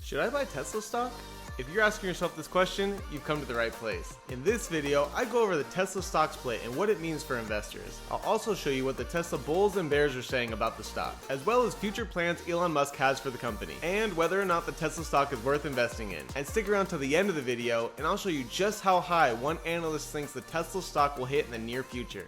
Should I buy Tesla stock? If you're asking yourself this question, you've come to the right place. In this video, I go over the Tesla stock split and what it means for investors. I'll also show you what the Tesla bulls and bears are saying about the stock, as well as future plans Elon Musk has for the company, and whether or not the Tesla stock is worth investing in. And stick around to the end of the video, and I'll show you just how high one analyst thinks the Tesla stock will hit in the near future.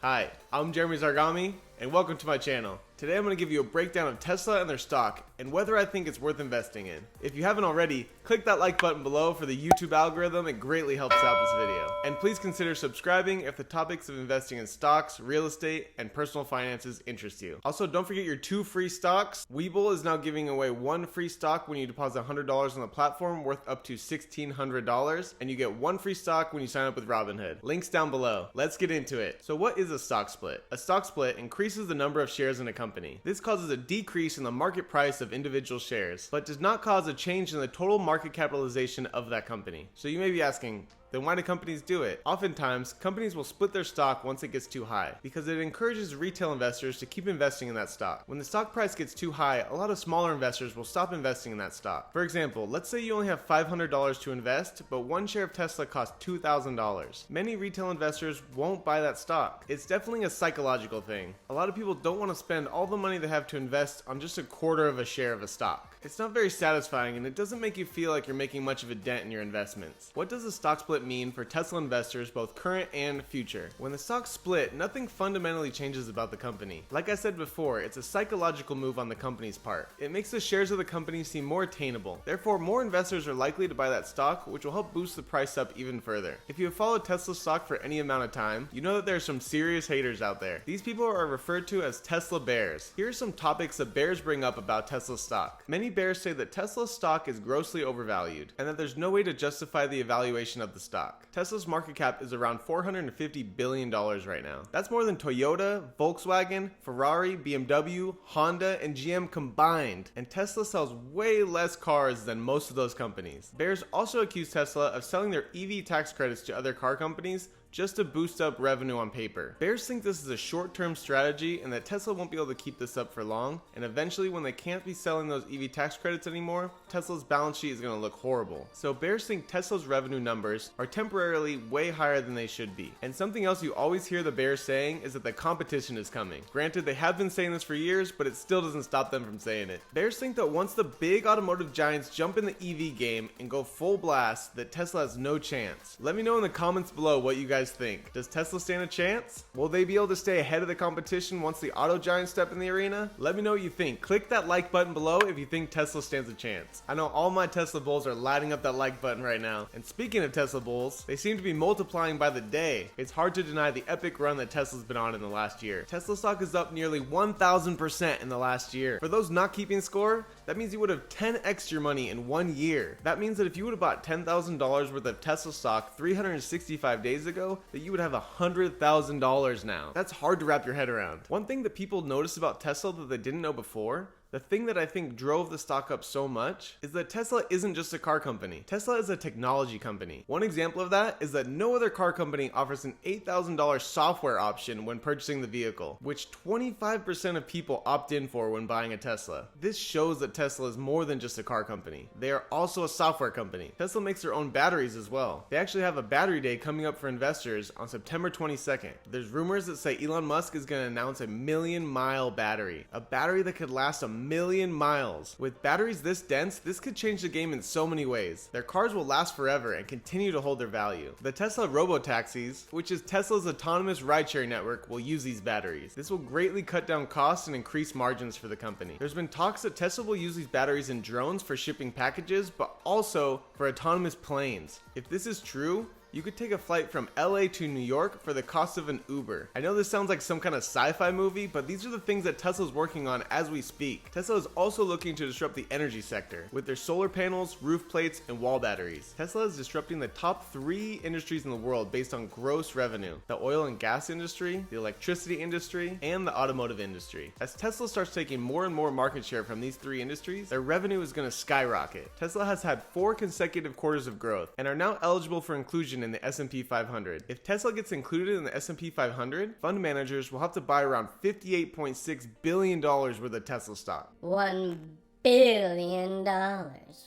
Hi, I'm Jeremy Zargami, and welcome to my channel. Today I'm going to give you a breakdown of Tesla and their stock, and whether I think it's worth investing in. If you haven't already, click that like button below for the YouTube algorithm, it greatly helps out this video. And please consider subscribing if the topics of investing in stocks, real estate, and personal finances interest you. Also, don't forget your 2 free stocks. Webull is now giving away 1 free stock when you deposit $100 on the platform, worth up to $1,600, and you get 1 free stock when you sign up with Robinhood. Links down below. Let's get into it. So what is a stock split? A stock split increases the number of shares in a company. This causes a decrease in the market price of individual shares, but does not cause a change in the total market capitalization of that company. So you may be asking, then why do companies do it? Oftentimes, companies will split their stock once it gets too high, because it encourages retail investors to keep investing in that stock. When the stock price gets too high, a lot of smaller investors will stop investing in that stock. For example, let's say you only have $500 to invest, but 1 share of Tesla costs $2,000. Many retail investors won't buy that stock. It's definitely a psychological thing. A lot of people don't want to spend all the money they have to invest on just a quarter of a share of a stock. It's not very satisfying, and it doesn't make you feel like you're making much of a dent in your investments. What does a stock split mean for Tesla investors, both current and future? When the stock split, nothing fundamentally changes about the company. Like I said before, it's a psychological move on the company's part. It makes the shares of the company seem more attainable. Therefore, more investors are likely to buy that stock, which will help boost the price up even further. If you have followed Tesla stock for any amount of time, you know that there are some serious haters out there. These people are referred to as Tesla bears. Here are some topics that bears bring up about Tesla stock. Many bears say that Tesla stock is grossly overvalued, and that there's no way to justify the evaluation of the stock. Tesla's market cap is around $450 billion right now. That's more than Toyota, Volkswagen, Ferrari, BMW, Honda, and GM combined. And Tesla sells way less cars than most of those companies. Bears also accuse Tesla of selling their EV tax credits to other car companies just to boost up revenue on paper. Bears think this is a short-term strategy and that Tesla won't be able to keep this up for long, and eventually when they can't be selling those EV tax credits anymore, Tesla's balance sheet is going to look horrible. So bears think Tesla's revenue numbers are temporarily way higher than they should be. And something else you always hear the bears saying is that the competition is coming. Granted, they have been saying this for years, but it still doesn't stop them from saying it. Bears think that once the big automotive giants jump in the EV game and go full blast, that Tesla has no chance. Let me know in the comments below what you guys think. Does Tesla stand a chance? Will they be able to stay ahead of the competition once the auto giants step in the arena? Let me know what you think. Click that like button below if you think Tesla stands a chance. I know all my Tesla bulls are lighting up that like button right now. And speaking of Tesla bulls, they seem to be multiplying by the day. It's hard to deny the epic run that Tesla's been on in the last year. Tesla stock is up nearly 1,000% in the last year. For those not keeping score, that means you would have 10x your money in 1 year. That means that if you would have bought $10,000 worth of Tesla stock 365 days ago, that you would have $100,000 now. That's hard to wrap your head around. One thing that people notice about Tesla that they didn't know before, the thing that I think drove the stock up so much, is that Tesla isn't just a car company. Tesla is a technology company. One example of that is that no other car company offers an $8,000 software option when purchasing the vehicle, which 25% of people opt in for when buying a Tesla. This shows that Tesla is more than just a car company. They are also a software company. Tesla makes their own batteries as well. They actually have a battery day coming up for investors on September 22nd. There's rumors that say Elon Musk is going to announce a 1,000,000-mile battery. A battery that could last a million miles. With batteries this dense, this could change the game in so many ways. Their cars will last forever and continue to hold their value. The Tesla robotaxis, which is Tesla's autonomous ride-sharing network, will use these batteries. This will greatly cut down costs and increase margins for the company. There's been talks that Tesla will use these batteries in drones for shipping packages, but also for autonomous planes. If this is true, you could take a flight from LA to New York for the cost of an Uber. I know this sounds like some kind of sci-fi movie, but these are the things that Tesla's working on as we speak. Tesla is also looking to disrupt the energy sector with their solar panels, roof plates, and wall batteries. Tesla is disrupting the top 3 industries in the world based on gross revenue: the oil and gas industry, the electricity industry, and the automotive industry. As Tesla starts taking more and more market share from these 3 industries, their revenue is going to skyrocket. Tesla has had 4 consecutive quarters of growth and are now eligible for inclusion in the S&P 500. If Tesla gets included in the S&P 500, fund managers will have to buy around $58.6 billion worth of Tesla stock. $1 billion.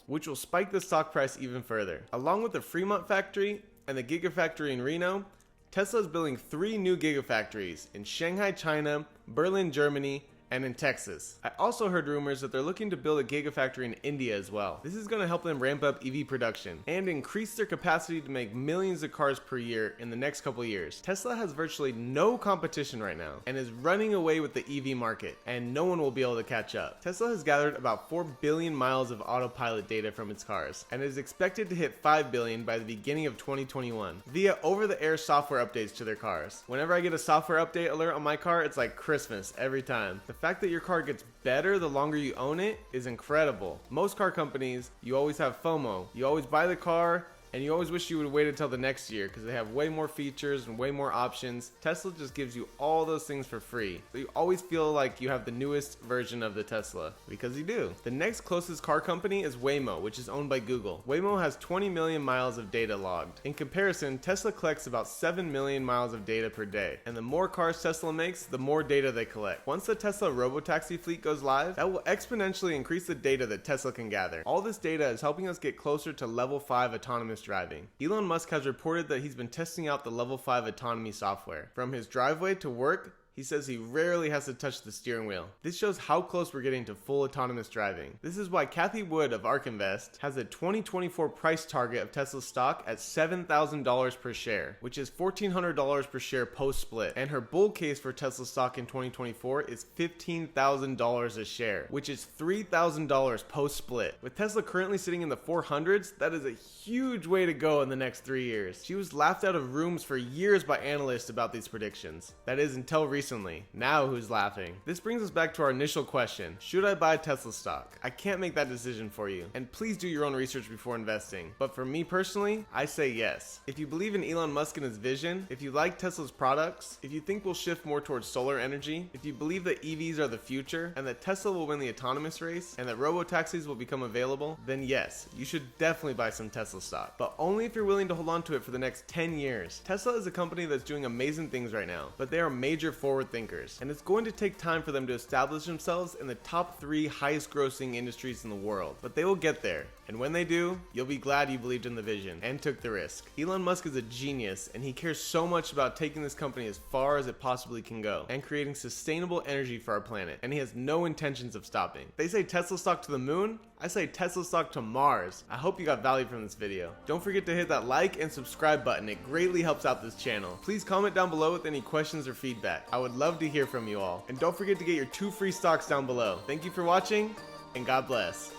Which will spike the stock price even further. Along with the Fremont factory and the Gigafactory in Reno, Tesla is building 3 new Gigafactories in Shanghai, China, Berlin, Germany, and in Texas. I also heard rumors that they're looking to build a Gigafactory in India as well. This is going to help them ramp up EV production and increase their capacity to make millions of cars per year in the next couple years. Tesla has virtually no competition right now and is running away with the EV market, and no one will be able to catch up. Tesla has gathered about 4 billion miles of autopilot data from its cars and is expected to hit 5 billion by the beginning of 2021 via over-the-air software updates to their cars. Whenever I get a software update alert on my car, it's like Christmas every time. The fact that your car gets better the longer you own it is incredible. Most car companies, you always have FOMO. You always buy the car and you always wish you would have waited until the next year because they have way more features and way more options. Tesla just gives you all those things for free. So you always feel like you have the newest version of the Tesla, because you do. The next closest car company is Waymo, which is owned by Google. Waymo has 20 million miles of data logged. In comparison, Tesla collects about 7 million miles of data per day. And the more cars Tesla makes, the more data they collect. Once the Tesla robotaxi fleet goes live, that will exponentially increase the data that Tesla can gather. All this data is helping us get closer to level 5 autonomous driving. Elon Musk has reported that he's been testing out the level 5 autonomy software. From his driveway to work, he says he rarely has to touch the steering wheel. This shows how close we're getting to full autonomous driving. This is why Kathy Wood of ARK Invest has a 2024 price target of Tesla stock at $7,000 per share, which is $1,400 per share post-split. And her bull case for Tesla stock in 2024 is $15,000 a share, which is $3,000 post-split. With Tesla currently sitting in the 400s, that is a huge way to go in the next 3 years. She was laughed out of rooms for years by analysts about these predictions. That is until recently. Now who's laughing? This brings us back to our initial question. Should I buy Tesla stock? I can't make that decision for you. And please do your own research before investing. But for me personally, I say yes. If you believe in Elon Musk and his vision, if you like Tesla's products, if you think we'll shift more towards solar energy, if you believe that EVs are the future and that Tesla will win the autonomous race and that robo-taxis will become available, then yes, you should definitely buy some Tesla stock. But only if you're willing to hold on to it for the next 10 years. Tesla is a company that's doing amazing things right now, but they are major forward thinkers, and it's going to take time for them to establish themselves in the top 3 highest grossing industries in the world, but they will get there. And when they do, you'll be glad you believed in the vision and took the risk. Elon Musk is a genius, and he cares so much about taking this company as far as it possibly can go and creating sustainable energy for our planet, and he has no intentions of stopping. They say Tesla stock to the moon. I say Tesla stock to Mars. I hope you got value from this video. Don't forget to hit that like and subscribe button. It greatly helps out this channel. Please comment down below with any questions or feedback. I would love to hear from you all. And don't forget to get your 2 free stocks down below. Thank you for watching, and God bless.